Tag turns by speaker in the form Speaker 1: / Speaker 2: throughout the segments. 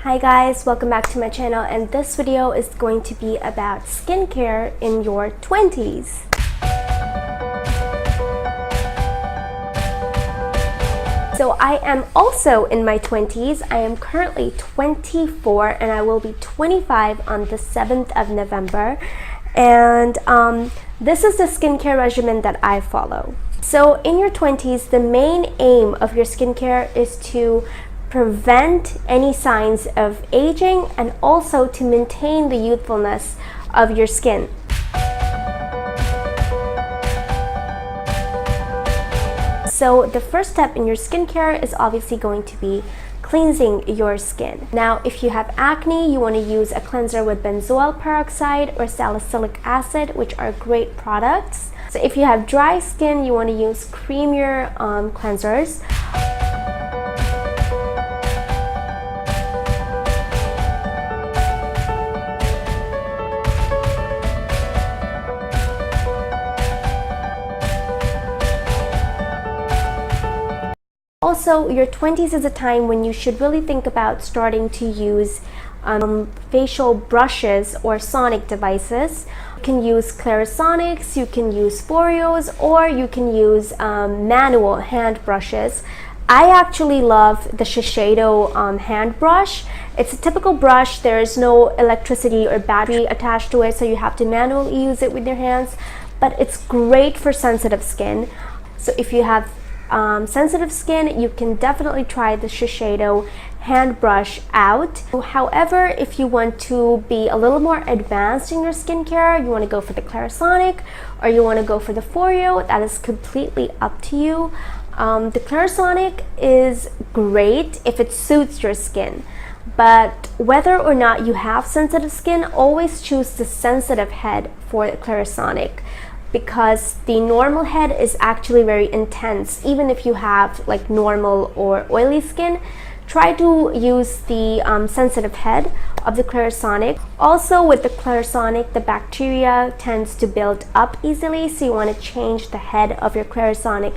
Speaker 1: Hi guys, welcome back to my channel, and this video is going to be about skincare in your 20s. So I am also in my 20s. I am currently 24 and I will be 25 on the 7th of November. And this is the skincare regimen that I follow. So in your 20s, the main aim of your skincare is to prevent any signs of aging and also to maintain the youthfulness of your skin. So the first step in your skincare is obviously going to be cleansing your skin. Now, if you have acne, you want to use a cleanser with benzoyl peroxide or salicylic acid, which are great products. So if you have dry skin, you want to use creamier cleansers. Also, your 20s is a time when you should really think about starting to use facial brushes or sonic devices. You can use Clarisonics, you can use Forios, or you can use manual hand brushes. I actually love the Shiseido hand brush. It's a typical brush. There is no electricity or battery attached to it, so you have to manually use it with your hands, but it's great for sensitive skin. So if you have sensitive skin, you can definitely try the Shiseido hand brush out. However, if you want to be a little more advanced in your skincare, you want to go for the Clarisonic or you want to go for the Forio, that is completely up to you. The Clarisonic is great if it suits your skin, but whether or not you have sensitive skin, always choose the sensitive head for the Clarisonic, because the normal head is actually very intense. Even if you have like normal or oily skin, try to use the sensitive head of the Clarisonic. Also with the Clarisonic, the bacteria tends to build up easily, so you want to change the head of your Clarisonic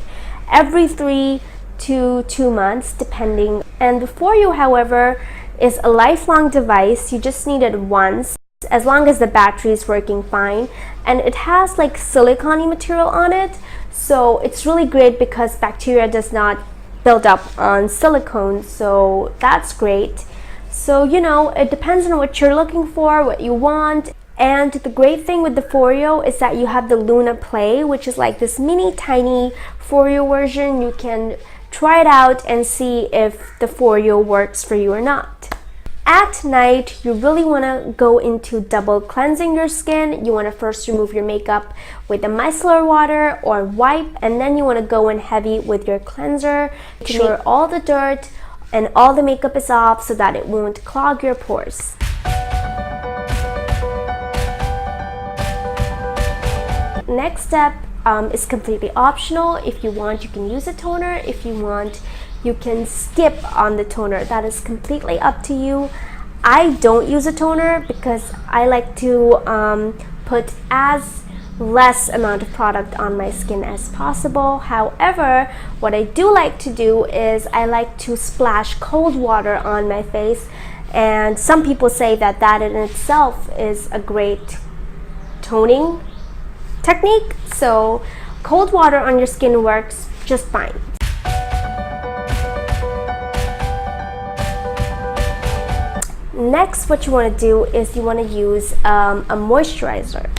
Speaker 1: every 3 to 2 months depending. And the Forio, however, is a lifelong device. You just need it once, as long as the battery is working fine, and it has like silicone material on it, so it's really great because bacteria does not build up on silicone, so that's great. So you know, it depends on what you're looking for, what you want. And the great thing with the Forio is that you have the Luna Play, which is like this mini tiny Forio version. You can try it out and see if the Forio works for you or not. At night, you really want to go into double cleansing your skin. You want to first remove your makeup with a micellar water or wipe, and then you want to go in heavy with your cleanser. Make sure all the dirt and all the makeup is off so that it won't clog your pores. Next step is completely optional. If you want, you can use a toner. If you want, you can skip on the toner. That is completely up to you. I don't use a toner because I like to put as less amount of product on my skin as possible. However, what I do like to do is I like to splash cold water on my face, and some people say that that in itself is a great toning technique. So cold water on your skin works just fine. Next, what you want to do is you want to use a moisturizer.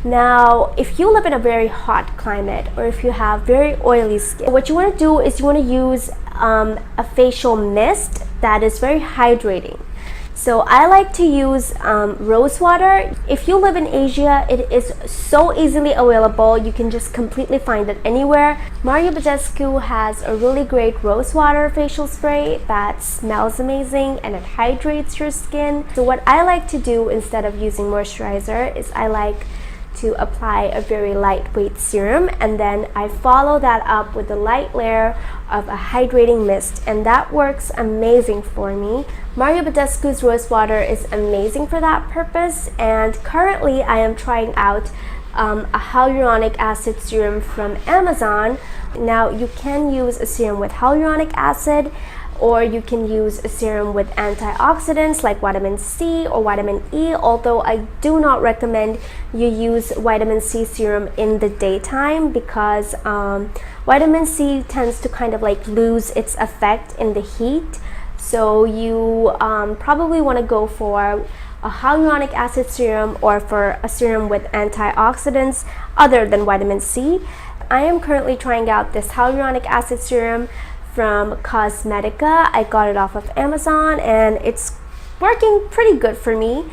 Speaker 1: Now, if you live in a very hot climate or if you have very oily skin, what you want to do is you want to use a facial mist that is very hydrating. So I like to use rose water. If you live in Asia, it is so easily available. You can just completely find it anywhere. Mario Badescu has a really great rose water facial spray that smells amazing and it hydrates your skin. So what I like to do instead of using moisturizer is I like to apply a very lightweight serum, and then I follow that up with a light layer of a hydrating mist, and that works amazing for me. Mario Badescu's rose water is amazing for that purpose, and currently I am trying out a hyaluronic acid serum from Amazon. Now you can use a serum with hyaluronic acid. or you can use a serum with antioxidants like vitamin C or vitamin E, although I do not recommend you use vitamin C serum in the daytime because vitamin C tends to kind of like lose its effect in the heat. So you probably want to go for a hyaluronic acid serum or for a serum with antioxidants other than vitamin C. I am currently trying out this hyaluronic acid serum from Cosmetica. I got it off of Amazon and it's working pretty good for me.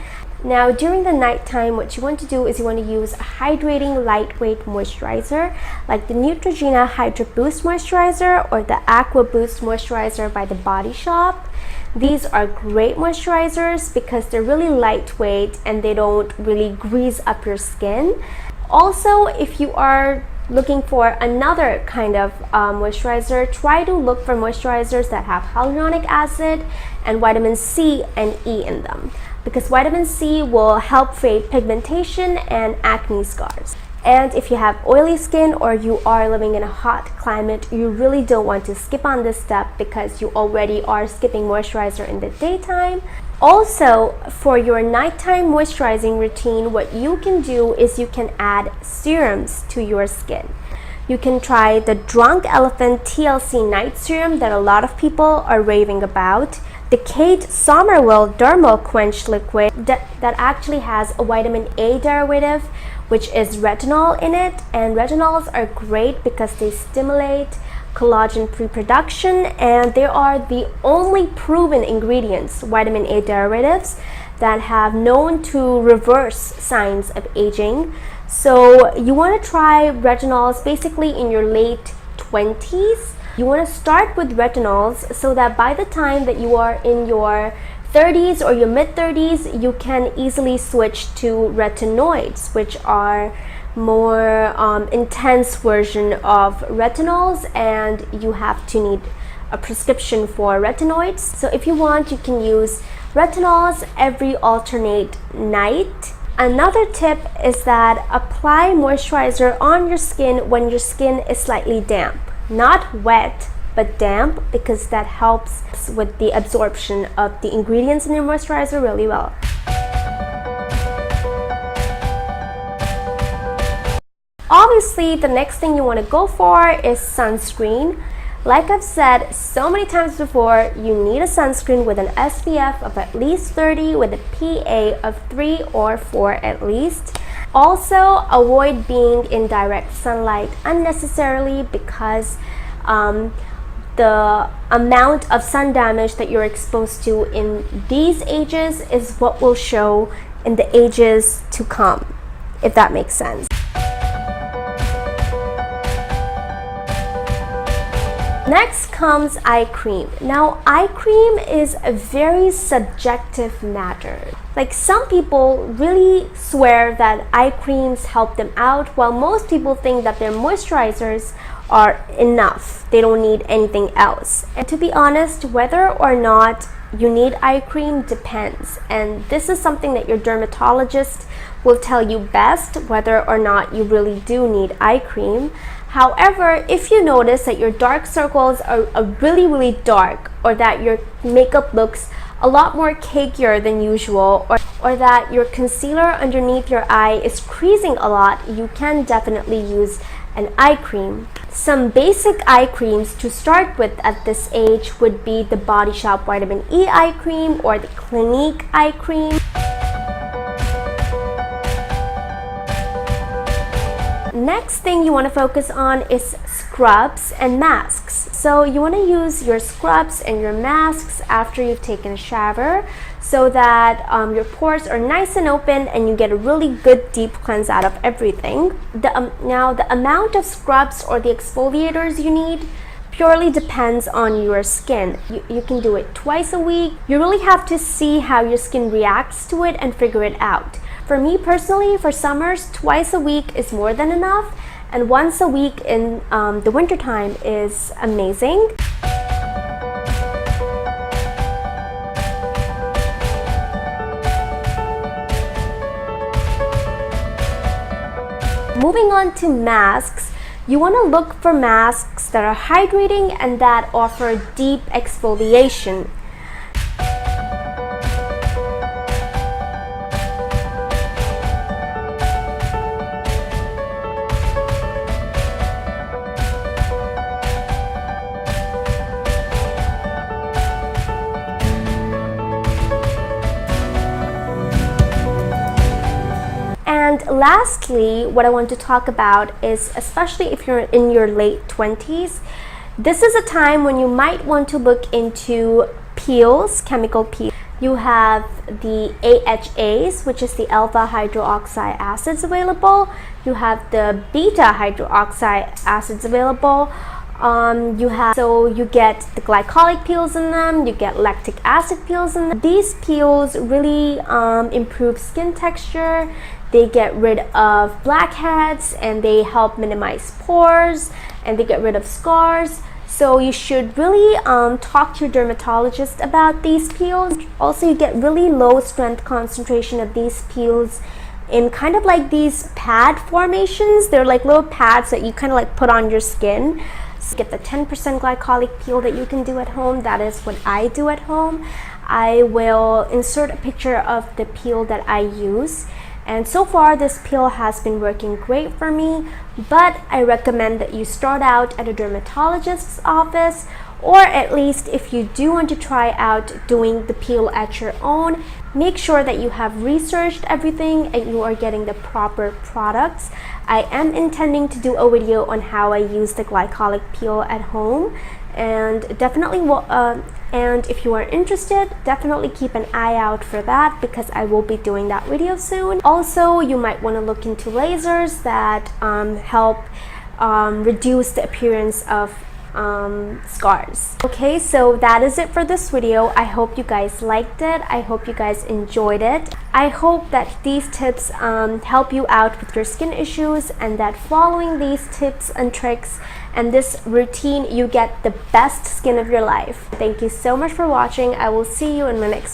Speaker 1: Now during the nighttime, what you want to do is you want to use a hydrating lightweight moisturizer like the Neutrogena Hydro Boost Moisturizer or the Aqua Boost Moisturizer by The Body Shop. These are great moisturizers because they're really lightweight and they don't really grease up your skin. Also, if you are looking for another kind of moisturizer, try to look for moisturizers that have hyaluronic acid and vitamin C and E in them, because vitamin C will help fade pigmentation and acne scars. And if you have oily skin or you are living in a hot climate, you really don't want to skip on this step because you already are skipping moisturizer in the daytime. Also, for your nighttime moisturizing routine, what you can do is you can add serums to your skin. You can try the Drunk Elephant TLC Night Serum that a lot of people are raving about. The Kate Somerville Dermal Quench Liquid that actually has a vitamin A derivative, which is retinol in it. And retinols are great because they stimulate collagen pre-production, and they are the only proven ingredients, vitamin A derivatives, that have known to reverse signs of aging. So you want to try retinols basically in your late 20s. You want to start with retinols so that by the time that you are in your 30s or your mid-30s, you can easily switch to retinoids, which are more intense version of retinols, and you have to need a prescription for retinoids. So if you want, you can use retinols every alternate night. Another tip is that apply moisturizer on your skin when your skin is slightly damp, not wet but damp, because that helps with the absorption of the ingredients in your moisturizer really well. Obviously, the next thing you want to go for is sunscreen. Like I've said so many times before, you need a sunscreen with an SPF of at least 30 with a PA of 3 or 4 at least. Also, avoid being in direct sunlight unnecessarily because the amount of sun damage that you're exposed to in these ages is what will show in the ages to come, if that makes sense. Next comes eye cream. Now, eye cream is a very subjective matter. Like, some people really swear that eye creams help them out, while most people think that their moisturizers are enough. They don't need anything else. And to be honest, whether or not you need eye cream depends. And this is something that your dermatologist will tell you best, whether or not you really do need eye cream. However, if you notice that your dark circles are really dark, or that your makeup looks a lot more cakier than usual, or that your concealer underneath your eye is creasing a lot, you can definitely use an eye cream. Some basic eye creams to start with at this age would be the Body Shop Vitamin E eye cream or the Clinique eye cream. Next thing you want to focus on is scrubs and masks. So you want to use your scrubs and your masks after you've taken a shower so that your pores are nice and open and you get a really good deep cleanse out of everything. Now, the amount of scrubs or the exfoliators you need purely depends on your skin. You can do it twice a week. You really have to see how your skin reacts to it and figure it out. For me personally, for summers, twice a week is more than enough, and once a week in the wintertime is amazing. Moving on to masks, you want to look for masks that are hydrating and that offer deep exfoliation.
Speaker 2: And lastly, what I want to talk about is, especially if you're in your late 20s, this is a time when you might want to look into peels, chemical peels. You have the AHAs, which is the alpha hydroxy acids available. You have the beta hydroxy acids available. You get the glycolic peels in them, you get lactic acid peels in them. These peels really improve skin texture. They get rid of blackheads and they help minimize pores and they get rid of scars. So you should really talk to your dermatologist about these peels. Also, you get really low strength concentration of these peels in kind of like these pad formations. They're like little pads that you kind of like put on your skin. So get the 10% glycolic peel that you can do at home. That is what I do at home. I will insert a picture of the peel that I use. And so far this peel has been working great for me, but I recommend that you start out at a dermatologist's office, or at least if you do want to try out doing the peel at your own, make sure that you have researched everything and you are getting the proper products. I am intending to do a video on how I use the glycolic peel at home, and definitely and if you are interested, definitely keep an eye out for that because I will be doing that video soon. Also, you might want to look into lasers that help reduce the appearance of scars. Okay, so that is it for this video. I hope you guys liked it. I hope you guys enjoyed it. I hope that these tips help you out with your skin issues, and that following these tips and tricks and this routine, you get the best skin of your life. Thank you so much for watching. I will see you in my next